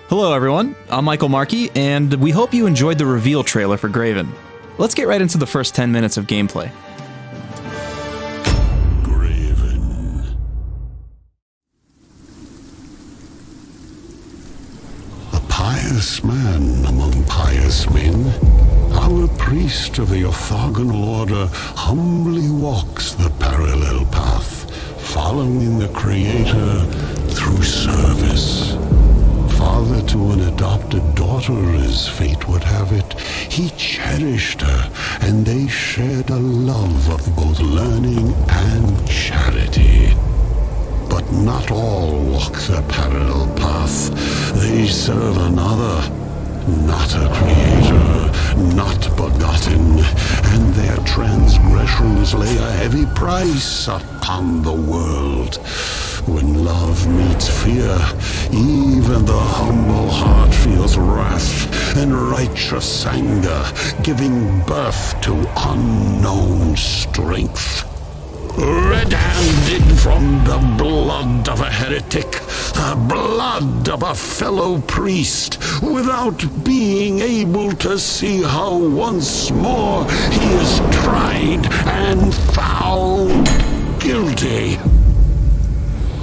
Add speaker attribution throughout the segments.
Speaker 1: Hello everyone, I'm Michael Markey, and we hope you enjoyed the reveal trailer for GRAVEN. Let's get right into the first 10 minutes of gameplay.
Speaker 2: GRAVEN. A pious man among pious men, our priest of the orthogonal order humbly walks the parallel path, following the Creator through service. Father to an adopted daughter, as fate would have it, he cherished her, and they shared a love of both learning and charity. But not all walk the parallel path. They serve another, not a creator, not begotten, and their transgressions lay a heavy price upon the world. When love meets fear, even the humble heart feels wrath and righteous anger, giving birth to unknown strength. Red-handed from the blood of a heretic, the blood of a fellow priest, without being able to see how once more he is tried and found guilty.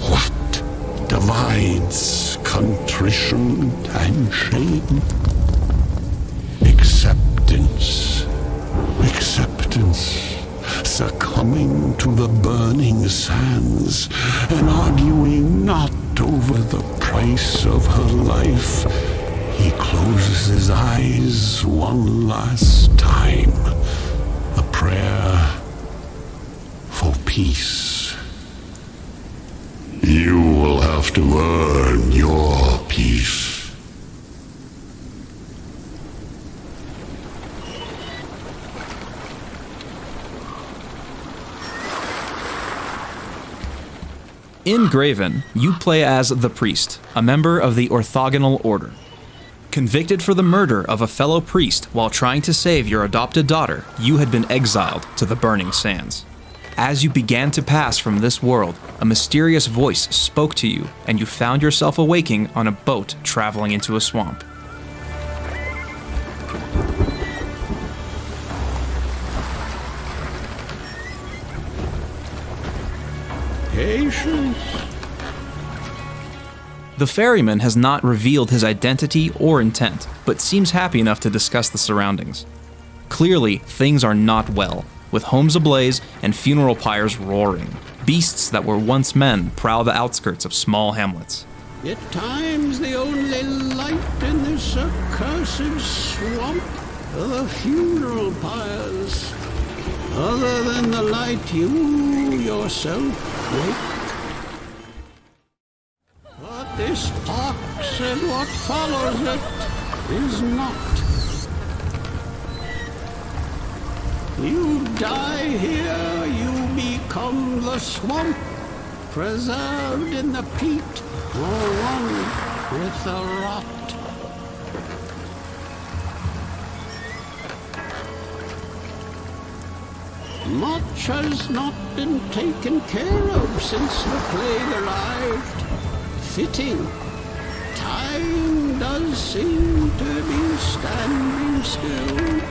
Speaker 2: What divides contrition and shame? Acceptance. Succumbing to the burning sands and arguing not over the price of her life, he closes his eyes one last time. A prayer for peace. You will have to earn your peace.
Speaker 1: In GRAVEN, you play as the priest, a member of the orthogonal order. Convicted for the murder of a fellow priest while trying to save your adopted daughter, you had been exiled to the burning sands. As you began to pass from this world, a mysterious voice spoke to you, and you found yourself awaking on a boat traveling into a swamp.
Speaker 2: Patience.
Speaker 1: The ferryman has not revealed his identity or intent, but seems happy enough to discuss the surroundings. Clearly, things are not well, with homes ablaze and funeral pyres roaring. Beasts that were once men prowl the outskirts of small hamlets.
Speaker 3: At times the only light in this accursed swamp are the funeral pyres, other than the light you yourself make. But this pox and what follows it is not. You die here, you become the swamp, preserved in the peat, or one with the rot. Much has not been taken care of since the plague arrived. Fitting. Time does seem to be standing still.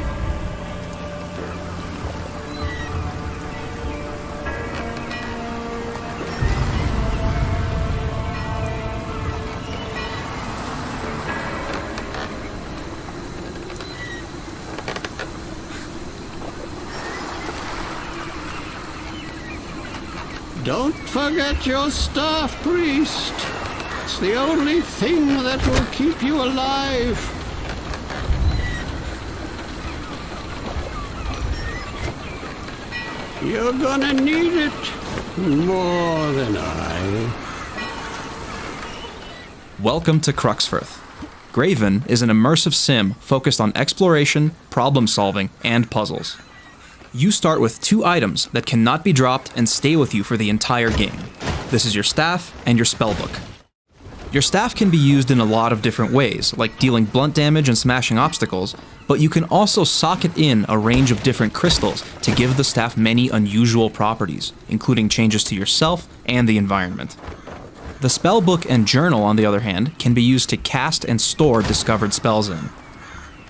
Speaker 3: Don't forget your staff, priest. It's the only thing that will keep you alive. You're gonna need it more than I.
Speaker 1: Welcome to Cruxforth. GRAVEN is an immersive sim focused on exploration, problem solving, and puzzles. You start with 2 items that cannot be dropped and stay with you for the entire game. This is your staff and your spellbook. Your staff can be used in a lot of different ways, like dealing blunt damage and smashing obstacles, but you can also socket in a range of different crystals to give the staff many unusual properties, including changes to yourself and the environment. The spellbook and journal, on the other hand, can be used to cast and store discovered spells in.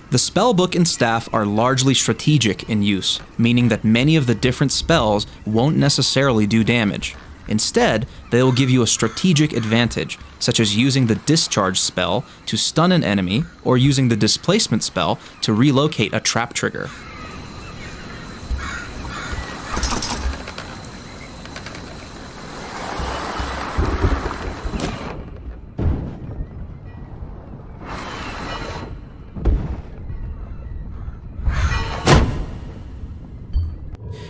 Speaker 1: The spellbook and staff are largely strategic in use, meaning that many of the different spells won't necessarily do damage. Instead, they will give you a strategic advantage, such as using the discharge spell to stun an enemy, or using the displacement spell to relocate a trap trigger.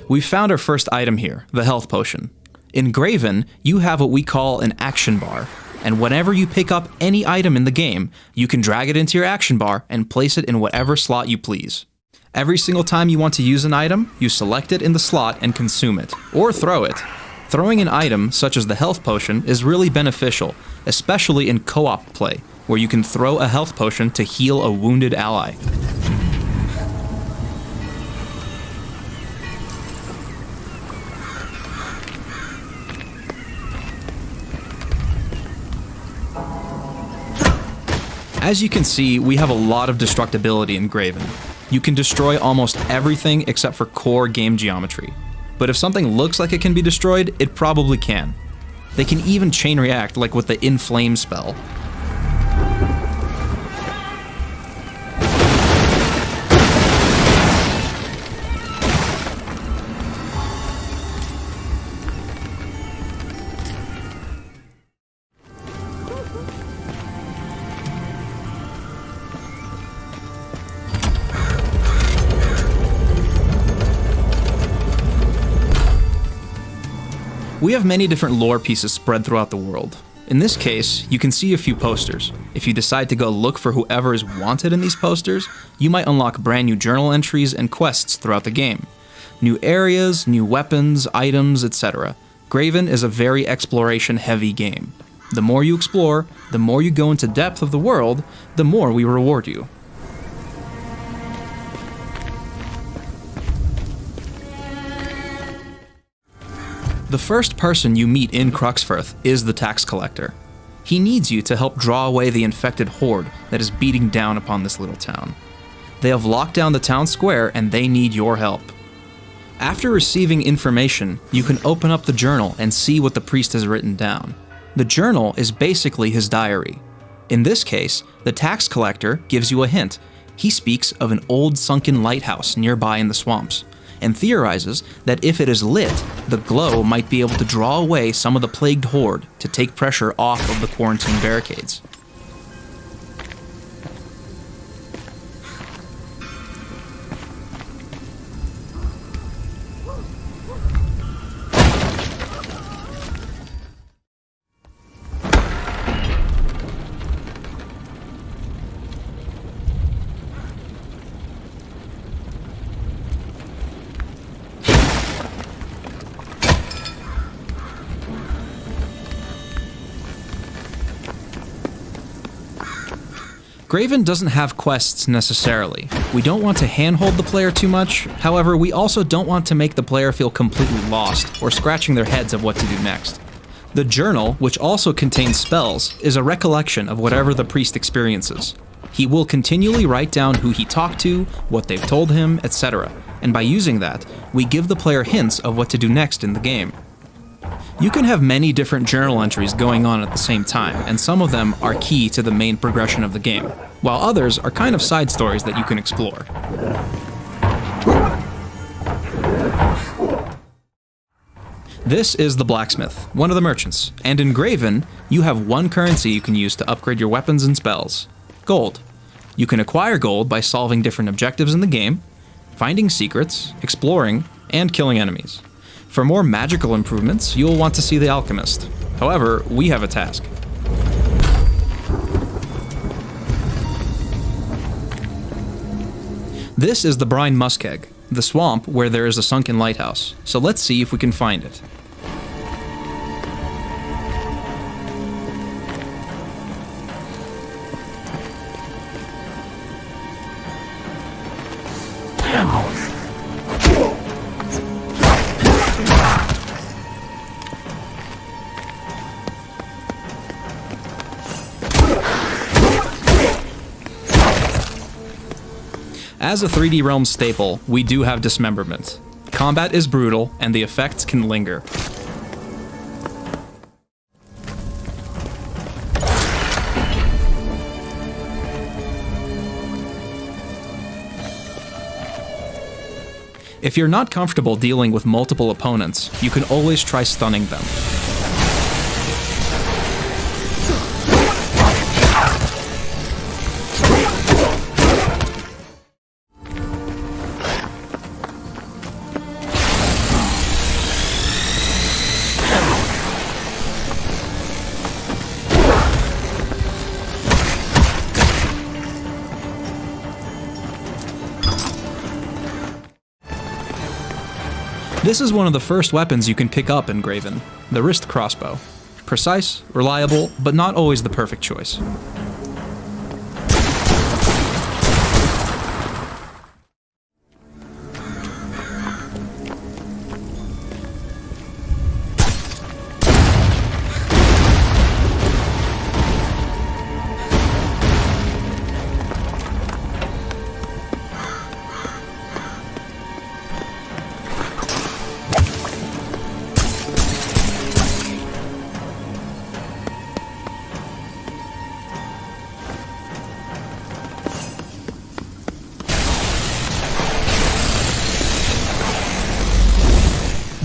Speaker 1: We've found our first item here, the health potion. In Graven, you have what we call an action bar, and whenever you pick up any item in the game, you can drag it into your action bar and place it in whatever slot you please. Every single time you want to use an item, you select it in the slot and consume it, or throw it. Throwing an item, such as the health potion, is really beneficial, especially in co-op play, where you can throw a health potion to heal a wounded ally. As you can see, we have a lot of destructibility in Graven. You can destroy almost everything except for core game geometry. But if something looks like it can be destroyed, it probably can. They can even chain react, like with the Inflame spell. We have many different lore pieces spread throughout the world. In this case, you can see a few posters. If you decide to go look for whoever is wanted in these posters, you might unlock brand new journal entries and quests throughout the game. New areas, new weapons, items, etc. Graven is a very exploration-heavy game. The more you explore, the more you go into depth of the world, the more we reward you. The first person you meet in Cruxfirth is the tax collector. He needs you to help draw away the infected horde that is beating down upon this little town. They have locked down the town square and they need your help. After receiving information, you can open up the journal and see what the priest has written down. The journal is basically his diary. In this case, the tax collector gives you a hint. He speaks of an old sunken lighthouse nearby in the swamps, and theorizes that if it is lit, the glow might be able to draw away some of the plagued horde to take pressure off of the quarantine barricades. Graven doesn't have quests necessarily. We don't want to handhold the player too much, however, we also don't want to make the player feel completely lost or scratching their heads of what to do next. The journal, which also contains spells, is a recollection of whatever the priest experiences. He will continually write down who he talked to, what they've told him, etc., and by using that, we give the player hints of what to do next in the game. You can have many different journal entries going on at the same time, and some of them are key to the main progression of the game, while others are kind of side stories that you can explore. This is the blacksmith, one of the merchants, and in Graven, you have one currency you can use to upgrade your weapons and spells: gold. You can acquire gold by solving different objectives in the game, finding secrets, exploring, and killing enemies. For more magical improvements, you'll want to see the alchemist. However, we have a task. This is the Brine Muskeg, the swamp where there is a sunken lighthouse, so let's see if we can find it. As a 3D Realm staple, we do have dismemberment. Combat is brutal, and the effects can linger. If you're not comfortable dealing with multiple opponents, you can always try stunning them. This is one of the first weapons you can pick up in Graven, the wrist crossbow. Precise, reliable, but not always the perfect choice.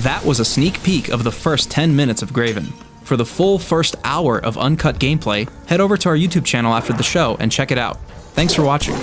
Speaker 1: That was a sneak peek of the first 10 minutes of Graven. For the full first hour of uncut gameplay, head over to our YouTube channel after the show and check it out. Thanks for watching.